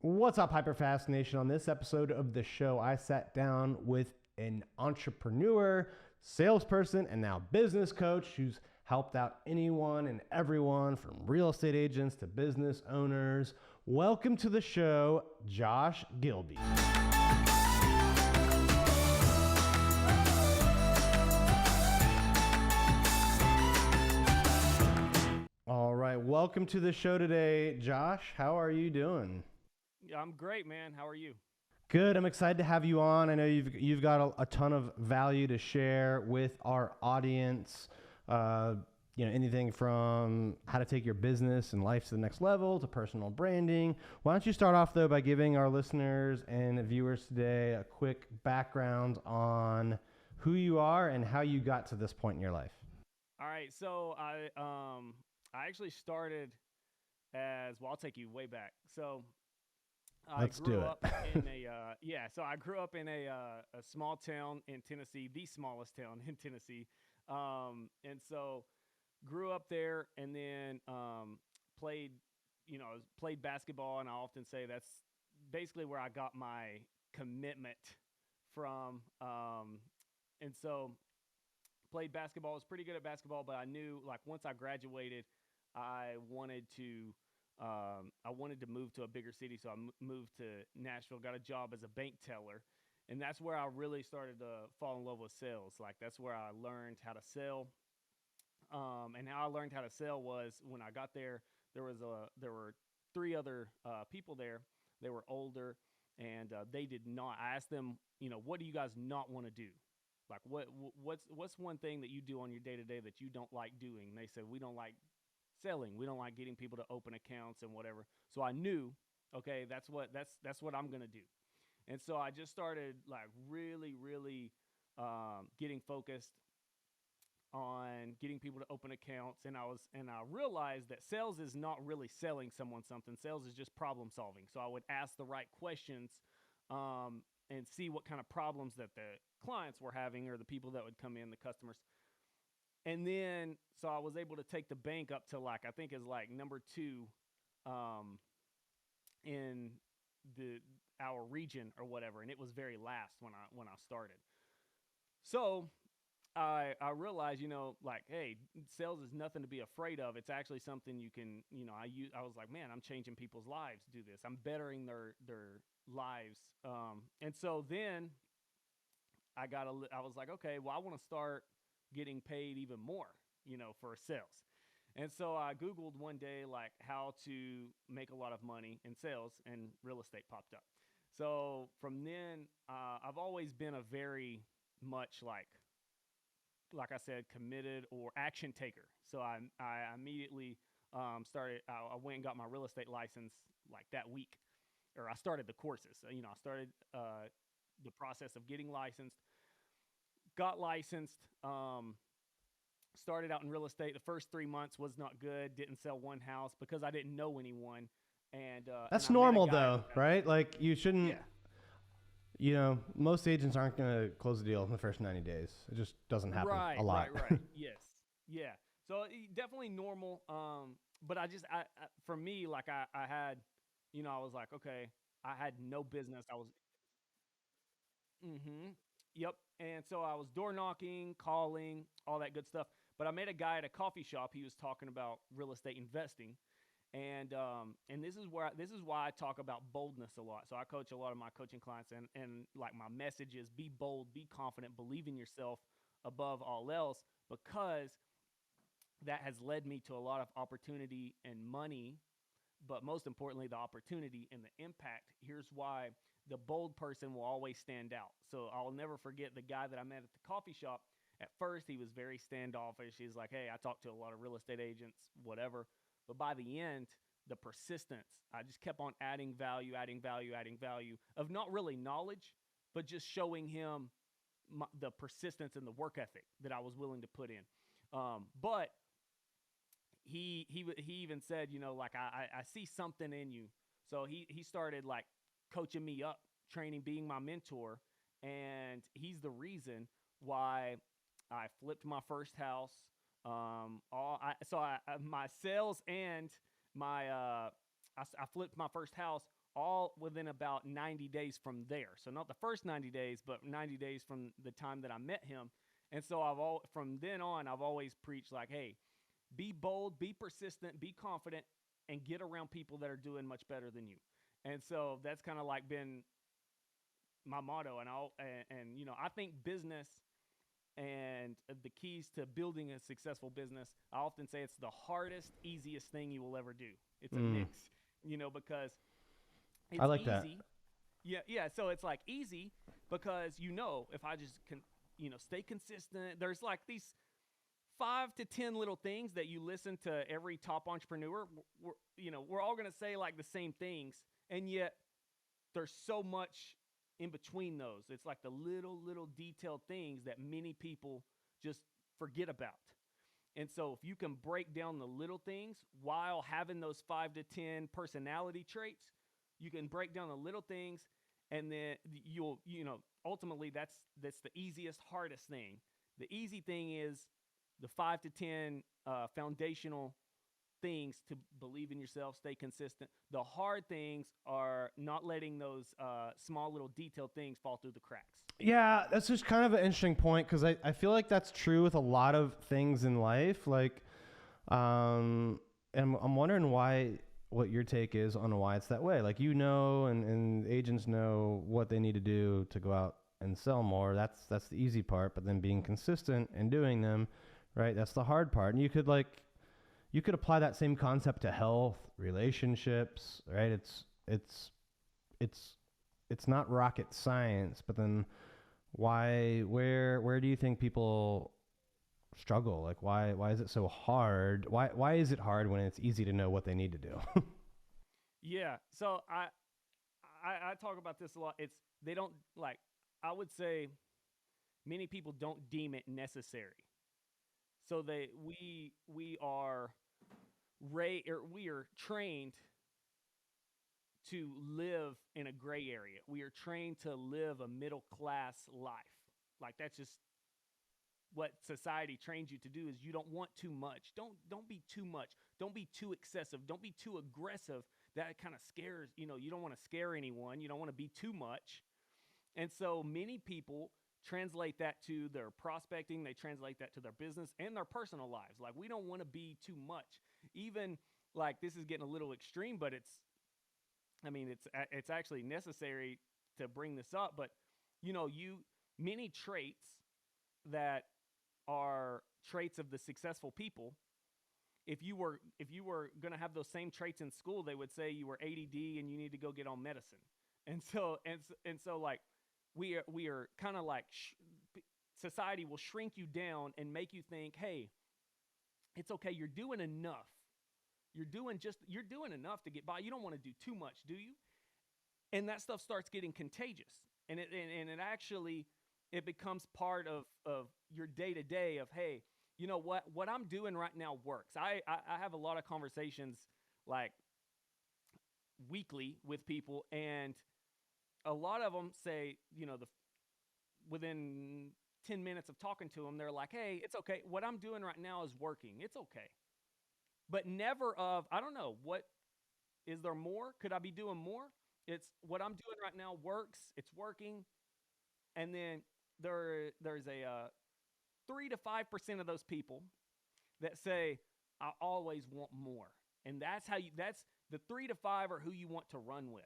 What's up, HyperFast Nation? On this episode of the show, I sat down with an entrepreneur, salesperson, and now business coach who's helped out anyone and everyone from real estate agents to business owners. Welcome to the show, Josh Kilby. All right, welcome to the show today, Josh. How are you doing? Yeah, I'm great, man. How are you? Good. I'm excited to have you on. I know you've got a ton of value to share with our audience. Anything from how to take your business and life to the next level to personal branding. Why don't you start off though by giving our listeners and viewers today a quick background on who you are and how you got to this point in your life? All right, so I actually started as well. I'll take you way back. So I Let's grew do it. up in a So I grew up in a small town in Tennessee, the smallest town in Tennessee, and so grew up there, and then played played basketball, and I often say that's basically where I got my commitment from, and so played basketball. Was pretty good at basketball, but I knew like once I graduated, I wanted to move to a bigger city. So I moved to Nashville, got a job as a bank teller, and that's where I really started to fall in love with sales. Like that's where I learned how to sell. And how I learned how to sell was when I got there. There were three other people there. They were older, and they did not. I asked them, what do you guys not want to do? Like what's one thing that you do on your day to day that you don't like doing? And they said, we don't like selling. We don't like getting people to open accounts and whatever. So I knew, okay, that's what I'm gonna do. And so I just started like really getting focused on getting people to open accounts, and I realized that sales is not really selling someone something. Sales is just problem solving. So I would ask the right questions, and see what kind of problems that the clients were having, or the people that would come in, the customers. And then so I was able to take the bank up to like, I think is like number two um, in the our region or whatever, and it was very last when I started. So I realized, like, hey, sales is nothing to be afraid of. It's actually something you can, I was like, man, I'm changing people's lives to do this. I'm bettering their lives. And so then I was like, okay, well, I want to start getting paid even more, for sales. And so I Googled one day, like how to make a lot of money in sales, and real estate popped up. So from then, I've always been a very much like I said, committed or action taker. So I immediately started. I went and got my real estate license like that week, or I started the courses. So, I started the process of getting licensed, got licensed. Started out in real estate. The first 3 months was not good. Didn't sell one house because I didn't know anyone, and That's I met a normal guy. though, right? Like you shouldn't. Yeah. Most agents aren't going to close a deal in the first 90 days. It just doesn't happen a lot. Right. Yes. Yeah. So definitely normal. But for me, like I had, I was like, okay, I had no business. Mm-hmm. Yep. And so I was door knocking, calling, all that good stuff. But I met a guy at a coffee shop. He was talking about real estate investing, and this is why I talk about boldness a lot. So I coach a lot of my coaching clients, and like my message is be bold, be confident, believe in yourself above all else, because that has led me to a lot of opportunity and money, but most importantly, the opportunity and the impact. Here's why: the bold person will always stand out. So I'll never forget the guy that I met at the coffee shop. At first, he was very standoffish. He's like, hey, I talked to a lot of real estate agents, whatever. But by the end, the persistence, I just kept on adding value, of not really knowledge, but just showing him the persistence and the work ethic that I was willing to put in. But he even said, like I see something in you. So he started like coaching me up, training, being my mentor, and he's the reason why I flipped my first house. My sales and my I flipped my first house all within about 90 days from there. So not the first 90 days, but 90 days from the time that I met him. And so from then on, I've always preached like, hey, be bold, be persistent, be confident, and get around people that are doing much better than you. And so that's kind of like been my motto. And you know, I think business and the keys to building a successful business, I often say it's the hardest, easiest thing you will ever do. It's a mix, you know, because it's I like easy. that. Yeah. So it's like easy because, you know, if I just can, you know, stay consistent, there's like these 5 to 10 little things that you listen to every top entrepreneur. We're all going to say like the same things. And yet there's so much in between those. It's like the little detailed things that many people just forget about. And so if you can break down the little things while having those 5 to 10 personality traits, you can break down the little things, and then ultimately that's the easiest, hardest thing. The easy thing is the 5 to 10 foundational things to believe in yourself, stay consistent. The hard things are not letting those small little detailed things fall through the cracks. Yeah, that's just kind of an interesting point, because I feel like that's true with a lot of things in life. Like, and I'm wondering what your take is on why it's that way. Like, you know, and agents know what they need to do to go out and sell more. That's the easy part. But then being consistent and doing them, right? That's the hard part. And you could apply that same concept to health, relationships, right? It's not rocket science, but then where do you think people struggle? Like, why is it so hard? Why is it hard when it's easy to know what they need to do? Yeah. So I talk about this a lot. They don't, like, I would say many people don't deem it necessary. So we are trained to live in a gray area. We are trained to live a middle class life. Like, that's just what society trains you to do. Is you don't want too much. Don't be too much. Don't be too excessive. Don't be too aggressive. That kind of scares, you don't want to scare anyone. You don't want to be too much. And so many people translate that to their prospecting. They translate that to their business and their personal lives. Like, we don't want to be too much. Even, like, this is getting a little extreme, but it's actually necessary to bring this up. But many traits that are traits of the successful people, if you were going to have those same traits in school, they would say you were ADD and you need to go get on medicine. And so like, we are kind of like society will shrink you down and make you think, hey, it's okay, you're doing enough. You're doing enough to get by. You don't want to do too much, do you? And that stuff starts getting contagious. And it actually becomes part of your day-to-day of, hey, you know what I'm doing right now works. I have a lot of conversations like weekly with people, and a lot of them say, within 10 minutes of talking to them, they're like, hey, it's okay. What I'm doing right now is working. It's okay. But never I don't know, is there more? Could I be doing more? It's what I'm doing right now works. It's working. And then there's a 3 to 5% of those people that say, I always want more. And that's the 3 to 5 are who you want to run with.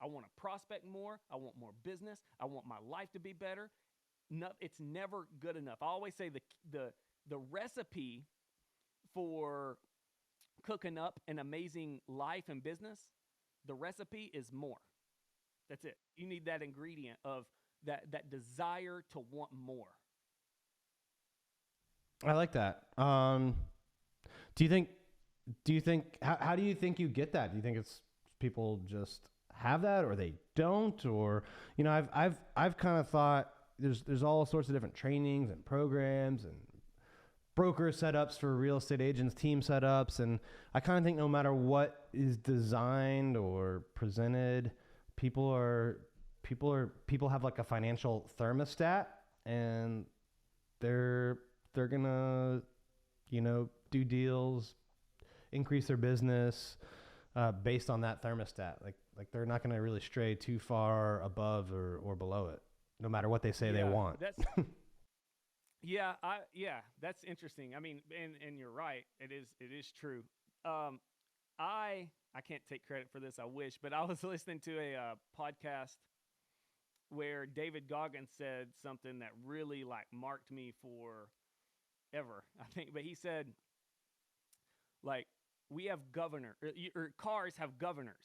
I want to prospect more. I want more business. I want my life to be better. No, it's never good enough. I always say the recipe for cooking up an amazing life and business, the recipe is more. That's it. You need that ingredient of that desire to want more. I like that. Do you think how do you think you get that? Do you think it's people just have that, or they don't? Or, I've kind of thought there's all sorts of different trainings and programs and broker setups for real estate agents, team setups, and I kind of think no matter what is designed or presented, people have like a financial thermostat, and they're gonna do deals, increase their business based on that thermostat. Like, Like they're not going to really stray too far above or below it, no matter what they say they want. That's that's interesting. I mean, and you're right. It is true. Um, I can't take credit for this. I wish, but I was listening to a podcast where David Goggins said something that really like marked me for ever. I think, but he said like we have or cars have governors,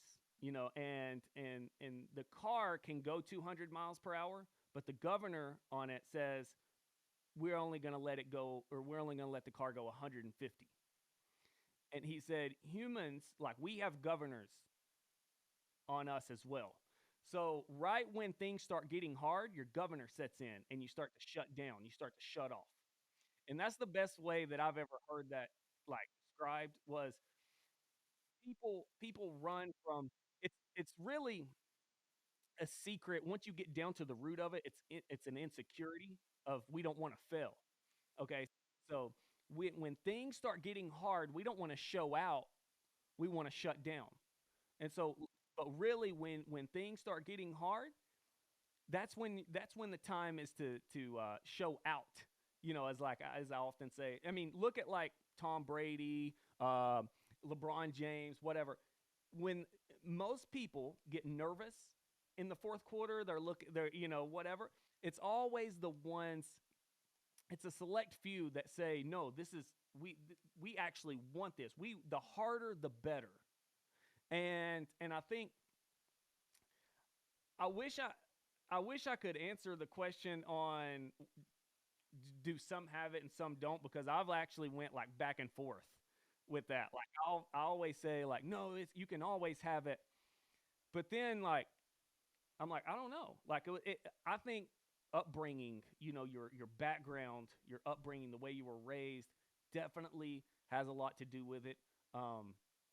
and the car can go 200 miles per hour, but the governor on it says we're only going to let it go, or we're only going to let the car go 150. And he said humans, like, we have governors on us as well. So right when things start getting hard, your governor sets in and you start to shut down, you start to shut off. And that's the best way that I've ever heard that like described was people run from it's really a secret. Once you get down to the root of it, it's an insecurity of we don't want to fail. Okay? So when things start getting hard, we don't want to show out, we want to shut down. And so but really when things start getting hard, that's when the time is to show out. As I often say. I mean, look at like Tom Brady, LeBron James, whatever. When most people get nervous in the fourth quarter, they're whatever. It's always the ones. It's a select few that say, no, this is we actually want this. The harder the better. And I think I wish I could answer the question on do some have it and some don't, because I've actually went like back and forth with that. Like I always say like no, you can always have it, but then like I'm like I don't know. Like I think upbringing, your background, your upbringing, the way you were raised, definitely has a lot to do with it.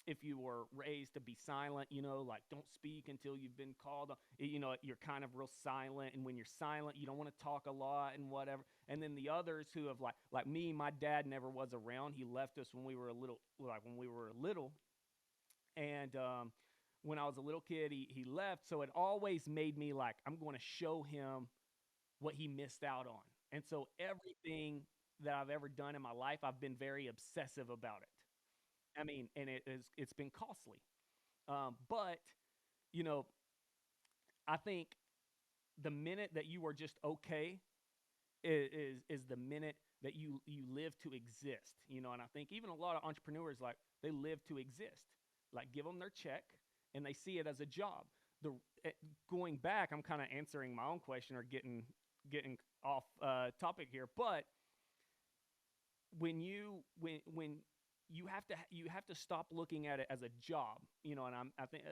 If you were raised to be silent, like don't speak until you've been called, you're kind of real silent. And when you're silent, you don't want to talk a lot and whatever. And then the others who have like me, my dad never was around. He left us when we were little. And when I was a little kid, he left. So it always made me like, I'm going to show him what he missed out on. And so everything that I've ever done in my life, I've been very obsessive about it. I mean, and it's been costly. But you know, I think the minute that you are just okay is the minute that you live to exist. And I think even a lot of entrepreneurs, like, they live to exist. Like, give them their check and they see it as a job. The Going back, I'm kind of answering my own question or getting off topic here, but when you have to stop looking at it as a job, and I think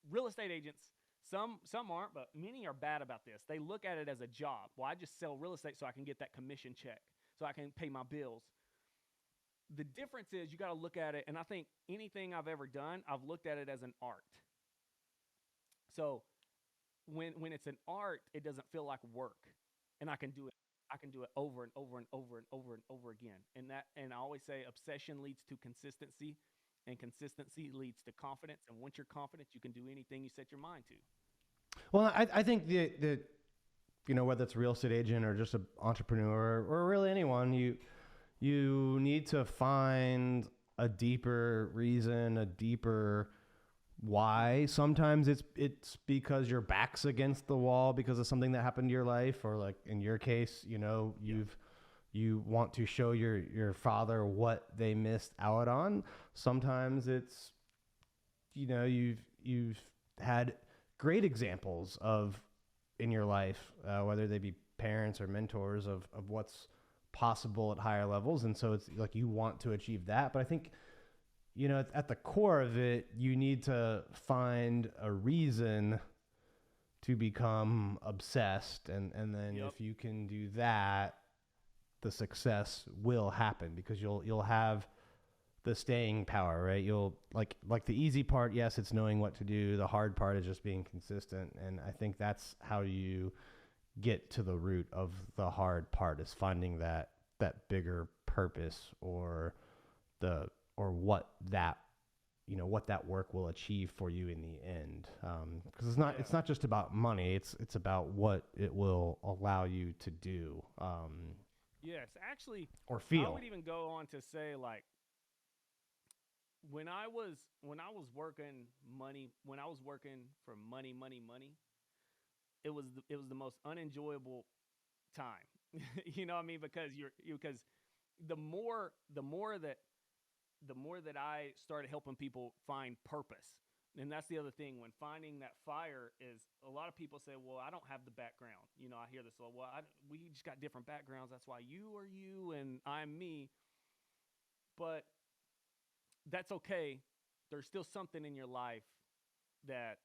real estate agents, some aren't, but many are bad about this. They look at it as a job. Well, I just sell real estate so I can get that commission check, so I can pay my bills. The difference is you got to look at it, and I think anything I've ever done, I've looked at it as an art. So when it's an art, it doesn't feel like work, and I can do it over and over and over and over and over again. And I always say obsession leads to consistency, and consistency leads to confidence. And once you're confident, you can do anything you set your mind to. Well, I think that whether it's a real estate agent or just an entrepreneur or really anyone, you need to find a deeper reason, a deeper why. Sometimes it's because your back's against the wall because of something that happened to your life, or like in your case, you want to show your father what they missed out on. Sometimes it's you've had great examples of in your life, whether they be parents or mentors of what's possible at higher levels, and so it's like you want to achieve that. But I think at the core of it, you need to find a reason to become obsessed. And then if you can do that, the success will happen because you'll have the staying power, right? You'll like the easy part. Yes, it's knowing what to do. The hard part is just being consistent. And I think that's how you get to the root of the hard part, is finding that bigger purpose or what that what that work will achieve for you in the end. Because Yeah. it's not just about money. It's about what it will allow you to do, Yes, actually, or I feel. would even go on to say like when I was working money, when I was working for money, it was the most unenjoyable time. You know what I mean? Because because the more that the more that I started helping people find purpose. And that's the other thing. When finding that fire is, a lot of people say, well, I don't have the background. I hear this, well, we just got different backgrounds. That's why you are you and I'm me. But that's okay. There's still something in your life that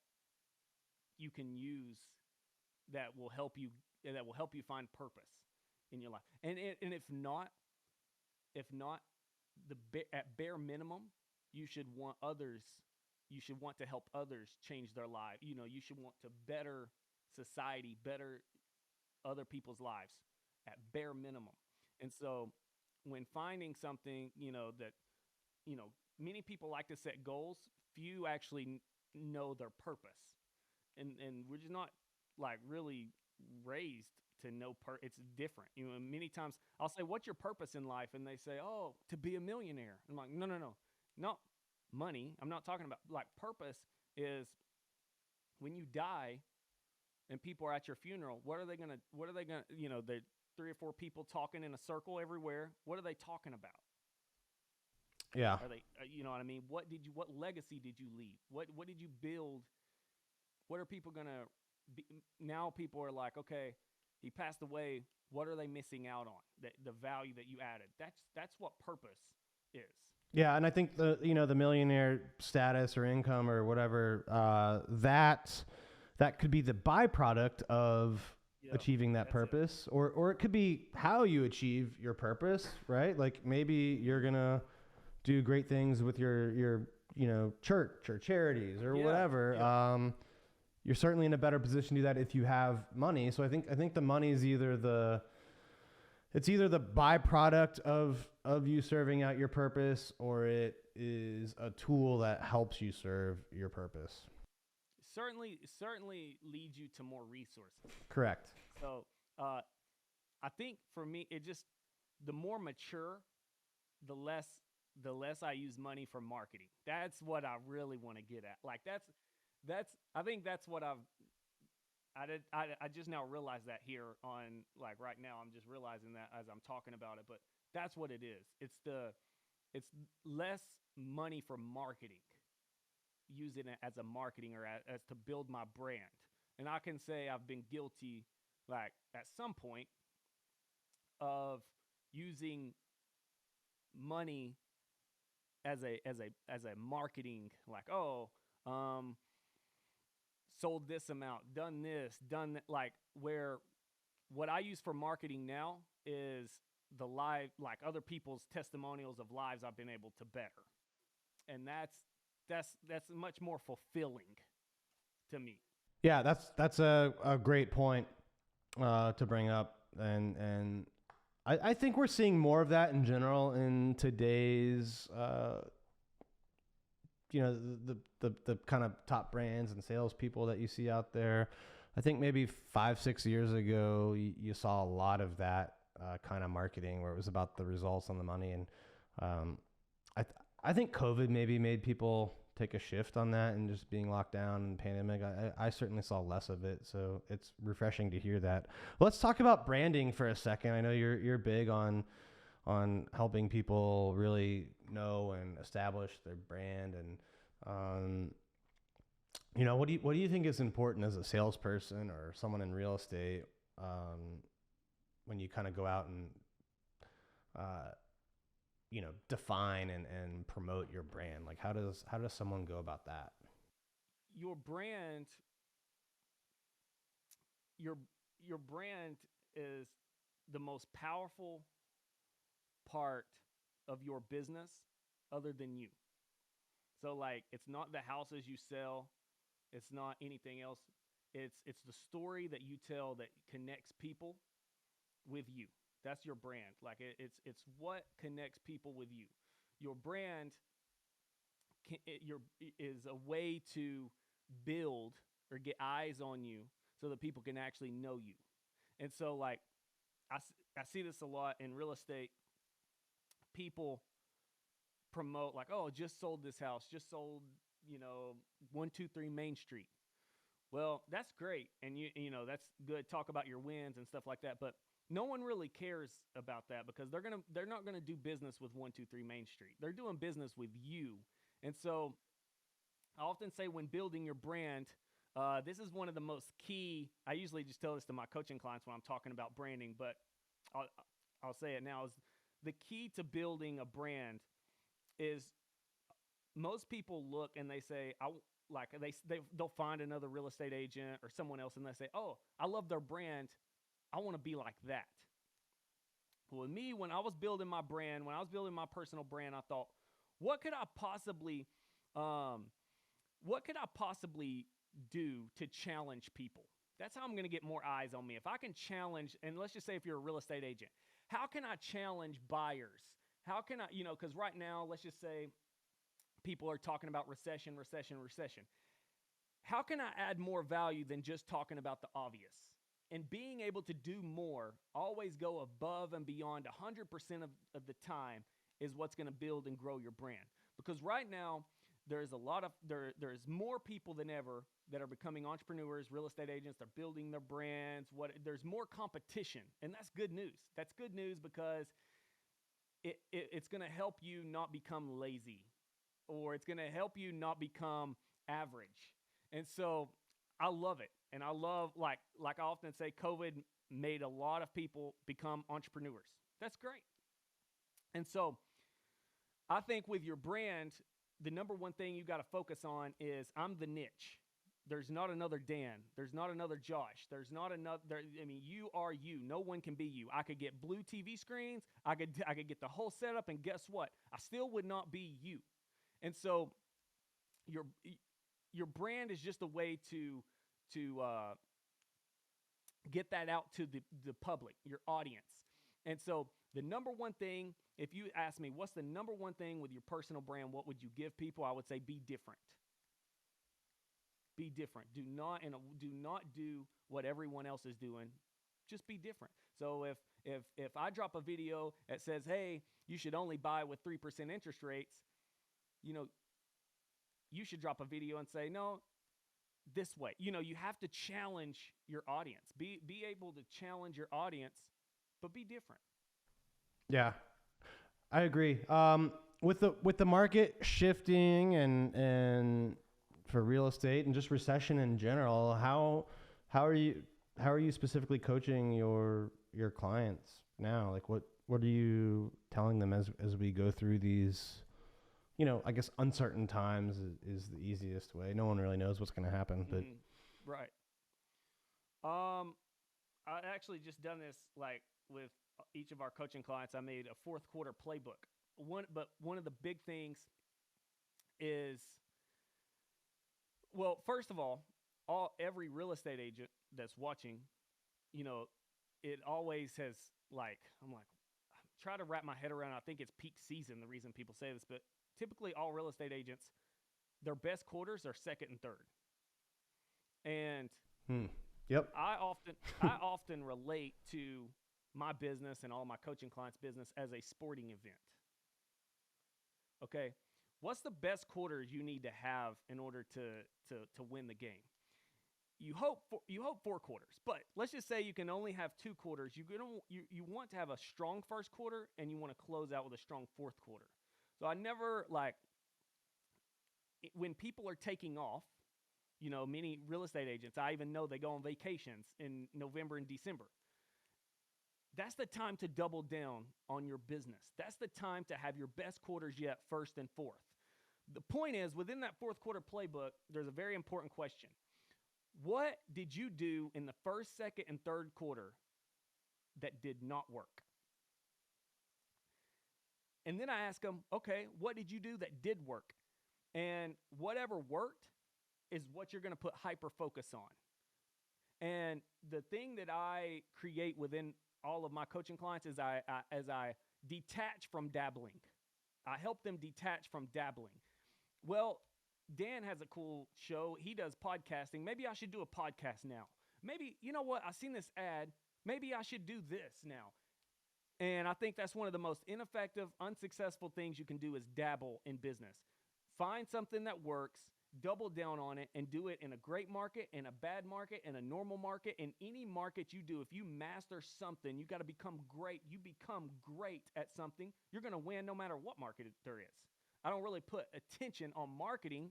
you can use that will help you find purpose in your life. And if not, at bare minimum, you should want others. You should want to help others change their life. You should want to better society, better other people's lives at bare minimum. And so, when finding something, that you know, many people like to set goals. Few actually know their purpose, and we're just not like really raised to know it's different. Many times I'll say, "What's your purpose in life?" And they say, "Oh, to be a millionaire." I'm like, "No, no, no, not money. I'm not talking about like purpose is when you die and people are at your funeral. What are they gonna? The three or four people talking in a circle everywhere. What are they talking about? Yeah. Are they, you know what I mean? What legacy did you leave? What did you build? What are people gonna be? Now people are like, okay, he passed away. What are they missing out on? The value that you added. That's what purpose is. Yeah, and I think the millionaire status or income or whatever, that could be the byproduct of Yeah, achieving that that's it. purpose, or it could be how you achieve your purpose, right? Like maybe you're gonna do great things with your church or charities or Yeah, whatever. yeah. You're certainly in a better position to do that if you have money. So I think the money is either the byproduct of you serving out your purpose, or it is a tool that helps you serve your purpose. Certainly leads you to more resources. Correct. So uh, I think for me, it just the more mature, the less I use money for marketing. That's what I really want to get at. Like that's I think that's what I just now realized that here on like right now. I'm just realizing that as I'm talking about it, but that's what it is. It's less money for marketing, using it as a marketing or as to build my brand. And I can say I've been guilty, like at some point, of using money as a marketing, like, oh, um sold this amount, done this, done that, like where what I use for marketing now is the live, like other people's testimonials of lives I've been able to better. And that's much more fulfilling to me. Yeah, that's a great point to bring up, and I think we're seeing more of that in general in today's the kind of top brands and salespeople that you see out there. I think maybe 5-6 years ago, you saw a lot of that kind of marketing where it was about the results on the money, and um, I think COVID maybe made people take a shift on that and just being locked down and pandemic. I certainly saw less of it, so it's refreshing to hear that. Let's talk about branding for a second. I know you're big on helping people really know and establish their brand, and what do you think is important as a salesperson or someone in real estate, when you kind of go out and uh, define and promote your brand? Like how does someone go about that? Your brand, your your brand is the most powerful part of your business other than you. So like it's not the houses you sell, it's not anything else. It's the story that you tell that connects people with you. That's your brand. Like it's what connects people with you. Your brand is a way to build or get eyes on you so that people can actually know you. And so, like, I see this a lot in real estate. People promote, like, oh, just sold this house, just sold, 123 Main Street. Well, that's great, and that's good. Talk about your wins and stuff like that, but no one really cares about that because they're not gonna do business with 123 Main Street. They're doing business with you. And so I often say, when building your brand, this is one of the most key. I usually just tell this to my coaching clients when I'm talking about branding, but I'll, I'll say it now. Is the key to building a brand is, most people look and they say, they'll find another real estate agent or someone else and they say, oh, I love their brand, I want to be like that. Well, with me, when I was building my brand, when I was building my personal brand, I thought, what could I possibly do to challenge people? That's how I'm going to get more eyes on me. If I can challenge, and let's just say if you're a real estate agent, how can I challenge buyers? How can I, because right now, let's just say people are talking about recession. How can I add more value than just talking about the obvious? And being able to do more, always go above and beyond 100% of the time, is what's going to build and grow your brand. Because right now, there's more people than ever that are becoming entrepreneurs, real estate agents. They're building their brands. There's more competition, and that's good news. That's good news because it's going to help you not become lazy, or it's going to help you not become average. And so I love it. And I love, like I often say, COVID made a lot of people become entrepreneurs. That's great. And so I think with your brand, the number one thing you got to focus on is, I'm the niche. There's not another Dan. There's not another Josh. There's not another. You are you. No one can be you. I could get blue TV screens. I could get the whole setup, and guess what? I still would not be you. And so your brand is just a way to get that out to the public, your audience. And so the number one thing, if you ask me, what's the number one thing with your personal brand, what would you give people? I would say, be different. Be different. Do not do what everyone else is doing. Just be different. So if I drop a video that says, hey, you should only buy with 3% interest rates, you should drop a video and say, no, this way. You have to challenge your audience. Be able to challenge your audience, but be different. Yeah, I agree. With the market shifting and for real estate and just recession in general, how are you specifically coaching your clients now? Like, what are you telling them as we go through these, I guess uncertain times is the easiest way. No one really knows what's going to happen, but right. I actually just done this, like, with each of our coaching clients. I made a fourth quarter playbook. One of the big things is, well, first of all, every real estate agent that's watching, it always has, like, I'm try to wrap my head around. I think it's peak season, the reason people say this, but typically all real estate agents, their best quarters are second and third. And yep, I often relate to my business and all my coaching clients' business as a sporting event. Okay, what's the best quarters you need to have in order to win the game? You hope 4 quarters, but let's just say you can only have 2 quarters. You want to have a strong first quarter, and you want to close out with a strong fourth quarter. So I never, like, when people are taking off, many real estate agents, I even know they go on vacations in November and December. That's the time to double down on your business. That's the time to have your best quarters yet, first and fourth. The point is, within that fourth quarter playbook, there's a very important question. What did you do in the first, second, and third quarter that did not work? And then I ask them, okay, what did you do that did work? And whatever worked is what you're going to put hyper focus on. And the thing that I create within all of my coaching clients is as I detach from dabbling. I help them detach from dabbling. Well, Dan has a cool show. He does podcasting. Maybe I should do a podcast now. Maybe, you know what? I seen this ad. Maybe I should do this now. And I think that's one of the most ineffective, unsuccessful things you can do is dabble in business. Find something that works, double down on it, and do it in a great market, in a bad market, in a normal market, in any market you do. If you master something, you got to become great. You become great at something, you're going to win no matter what market there is. I don't really put attention on marketing.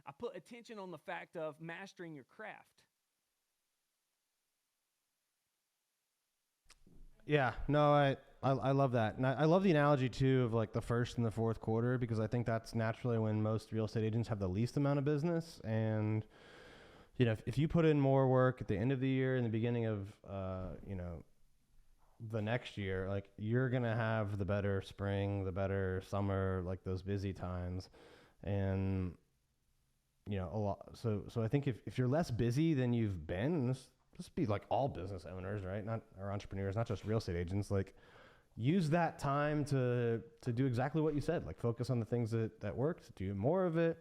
I put attention on the fact of mastering your craft. Yeah, no, I love that. And I love the analogy too of like the first and the fourth quarter, because I think that's naturally when most real estate agents have the least amount of business. And, if you put in more work at the end of the year and the beginning of, the next year, like you're going to have the better spring, the better summer, like those busy times. And, a lot. So I think if you're less busy than you've been, this be like all business owners, right? Not or entrepreneurs, not just real estate agents. Like use that time to do exactly what you said. Like focus on the things that worked, do more of it.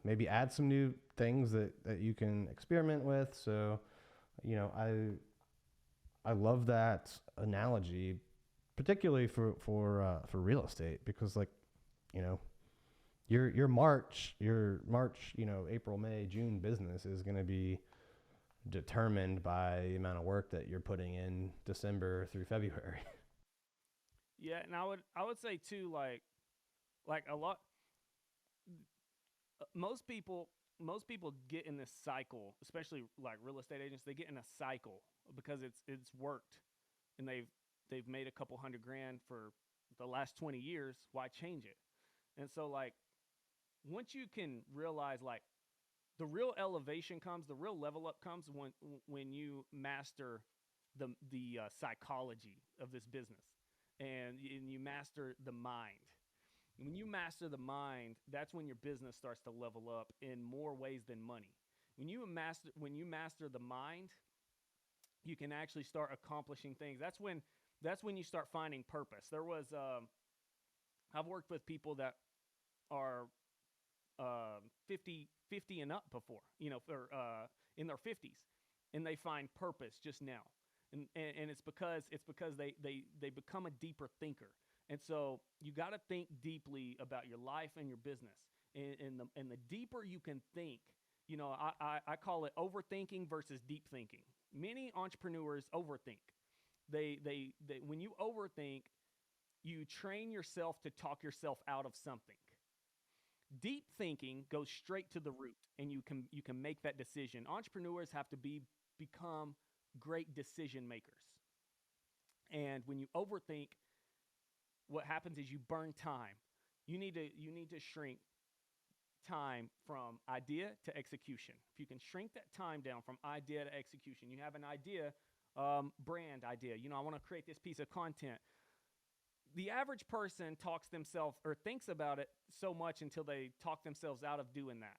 Maybe add some new things that you can experiment with. So, I love that analogy, particularly for real estate, because like, you know, your March, April, May, June business is going to be determined by the amount of work that you're putting in December through February. Yeah, and I would say too, like a lot, most people get in this cycle, especially like real estate agents. They get in a cycle because it's worked, and they've made a couple hundred grand for the last 20 years. Why change it? And so like once you can realize like the real elevation comes, the real level up comes when you master the psychology of this business, and you master the mind. When you master the mind, that's when your business starts to level up in more ways than money. When you master the mind, you can actually start accomplishing things. That's when you start finding purpose. I've worked with people that are 50 and up before, for in their 50s, and they find purpose just now, and it's because they become a deeper thinker, and so you got to think deeply about your life and your business, and the deeper you can think, I call it overthinking versus deep thinking. Many entrepreneurs overthink. They when you overthink, you train yourself to talk yourself out of something. Deep thinking goes straight to the root, and you can make that decision. Entrepreneurs have to become great decision makers. And when you overthink, what happens is you burn time. You need to shrink time from idea to execution. If you can shrink that time down from idea to execution, you have an idea, brand idea. I want to create this piece of content. The average person talks themselves or thinks about it so much until they talk themselves out of doing that.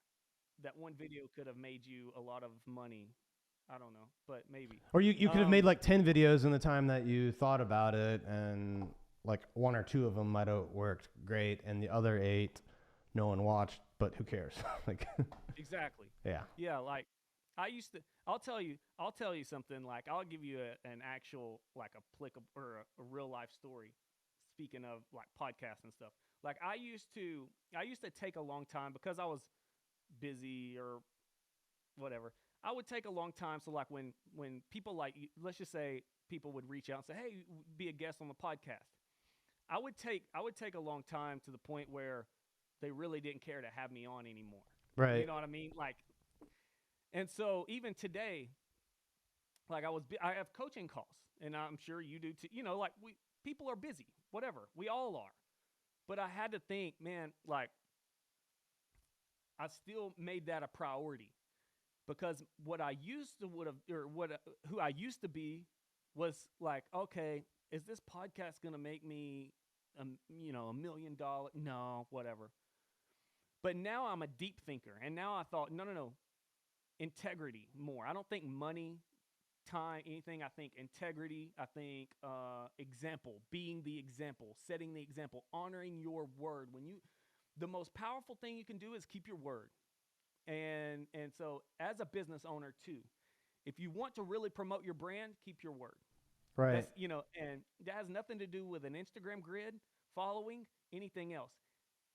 That one video could have made you a lot of money. I don't know, but maybe. Or you could have made like 10 videos in the time that you thought about it, and like one or two of them might have worked great, and the other eight no one watched, but who cares? Like, Exactly. yeah. Yeah, like I used to. I'll tell you something. Like I'll give you an actual like applicable or a real life story. Speaking of like podcasts and stuff, like I used to take a long time because I was busy or whatever. I would take a long time. So like when people like let's just say people would reach out and say, "Hey, be a guest on the podcast." I would take a long time to the point where they really didn't care to have me on anymore. You Right. know what I mean? Like, and so even today, like I have coaching calls, and I'm sure you do too. Like people are busy, whatever. We all are. But I had to think, man, like I still made that a priority because what I used to would have or what who I used to be was like, okay, is this podcast gonna make me, $1 million? No, whatever. But now I'm a deep thinker, and now I thought, no, no, no, integrity more. I don't think money, time, anything. I think integrity. I think example, being the example, setting the example, honoring your word. the most powerful thing you can do is keep your word. And so as a business owner too, if you want to really promote your brand, keep your word. Right. That's, and that has nothing to do with an Instagram grid, following, anything else.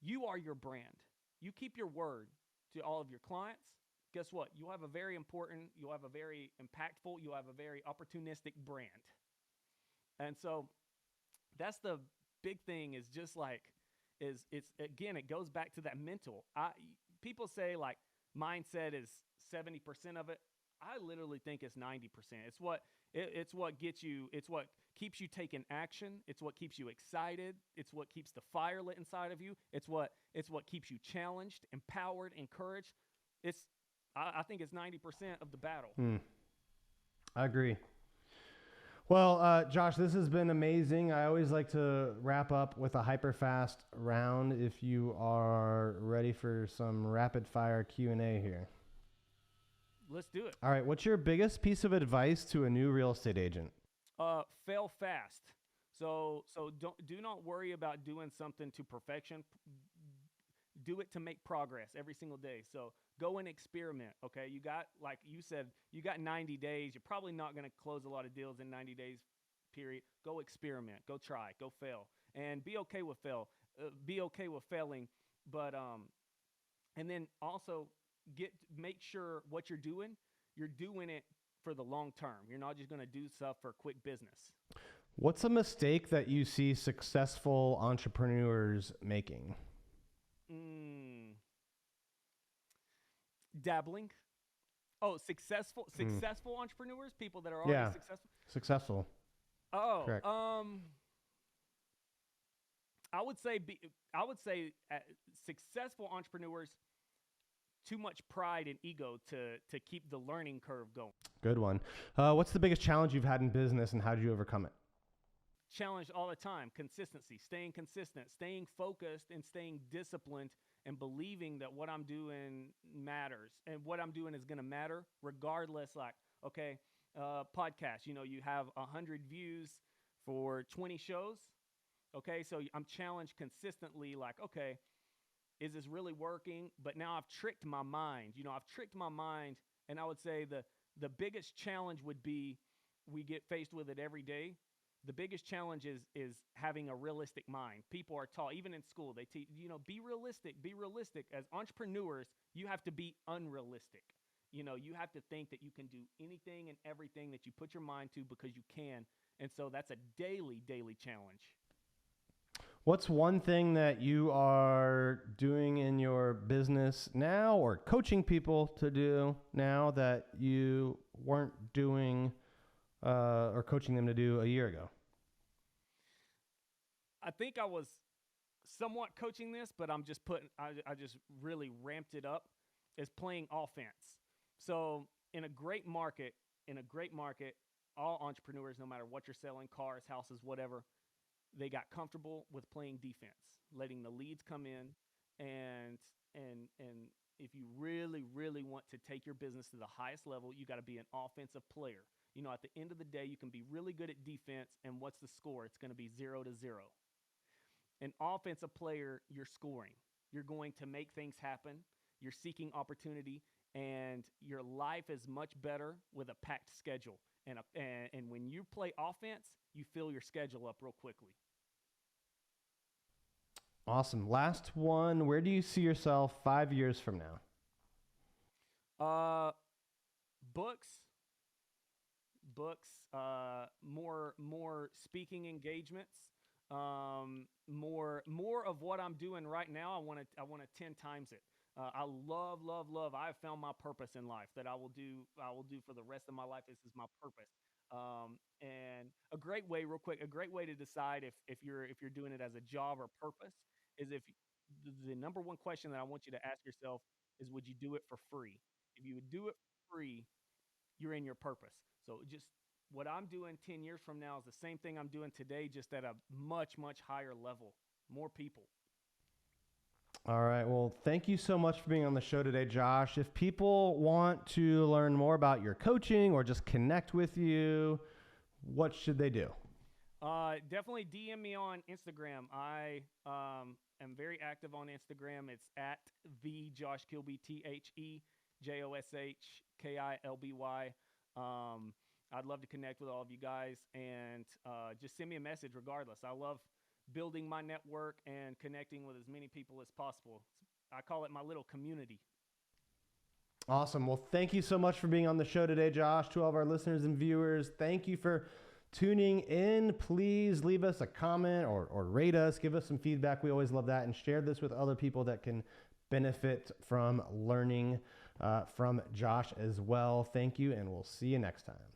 You are your brand. You keep your word to all of your clients. Guess what? You'll have a very impactful, you'll have a very opportunistic brand. And so that's the big thing, is just like, it's again, it goes back to that mental. People say like mindset is 70% of it. I literally think it's 90%. It's what gets you, it's what keeps you taking action. It's what keeps you excited. It's what keeps the fire lit inside of you. It's what keeps you challenged, empowered, encouraged. I think it's 90% of the battle. I agree. Well, Josh, this has been amazing. I always like to wrap up with a HyperFast round. If you are ready for some rapid fire Q&A here. Let's do it. All right. What's your biggest piece of advice to a new real estate agent? Fail fast. So do not worry about doing something to perfection. Do it to make progress every single day. So go and experiment. Okay. You got, like you said, you got 90 days. You're probably not going to close a lot of deals in 90 days period. Go experiment, go try, go fail, and be okay with be okay with failing. But, and then also make sure what you're doing it for the long term. You're not just going to do stuff for quick business. What's a mistake that you see successful entrepreneurs making? Dabbling. Oh, successful entrepreneurs, people that are already successful. Oh, correct. I would say successful entrepreneurs, too much pride and ego to keep the learning curve going. Good one. What's the biggest challenge you've had in business, and how did you overcome it? Challenged all the time. Consistency, staying consistent, staying focused, and staying disciplined, and believing that what I'm doing matters, and what I'm doing is going to matter regardless. Like, okay, podcast, you have 100 views for 20 shows. Okay, so I'm challenged consistently, like, okay, is this really working? But now I've tricked my mind. And I would say the biggest challenge would be, we get faced with it every day. The biggest challenge is having a realistic mind. People are taught, even in school, they teach, be realistic, be realistic. As entrepreneurs, you have to be unrealistic. You have to think that you can do anything and everything that you put your mind to, because you can. And so that's a daily challenge. What's one thing that you are doing in your business now, or coaching people to do now, that you weren't doing or coaching them to do a year ago? I think I was somewhat coaching this, but I just really ramped it up, is playing offense. So in a great market, all entrepreneurs, no matter what you're selling, cars, houses, whatever, they got comfortable with playing defense, letting the leads come in. And if you really, really want to take your business to the highest level, you got to be an offensive player. At the end of the day, you can be really good at defense, and what's the score? It's going to be 0-0. An offensive player, you're scoring. You're going to make things happen. You're seeking opportunity, and your life is much better with a packed schedule. And when you play offense, you fill your schedule up real quickly. Awesome. Last one. Where do you see yourself 5 years from now? Books, more speaking engagements, more of what I'm doing right now. I want to 10 times it. I love. I have found my purpose in life that I will do for the rest of my life. This is my purpose. And a great way to decide if you're doing it as a job or purpose is, if the number one question that I want you to ask yourself is, would you do it for free? If you would do it for free, you're in your purpose. So just what I'm doing 10 years from now is the same thing I'm doing today, just at a much, much higher level, more people. All right. Well, thank you so much for being on the show today, Josh. If people want to learn more about your coaching or just connect with you, what should they do? Definitely DM me on Instagram. I am very active on Instagram. It's at the Josh Kilby, TheJoshKilby. I'd love to connect with all of you guys, and just send me a message regardless. I love building my network and connecting with as many people as possible. I call it my little community. Awesome. Well, thank you so much for being on the show today, Josh. To all of our listeners and viewers, thank you for tuning in. Please leave us a comment or rate us. Give us some feedback. We always love that. And share this with other people that can benefit from learning from Josh as well. Thank you, and we'll see you next time.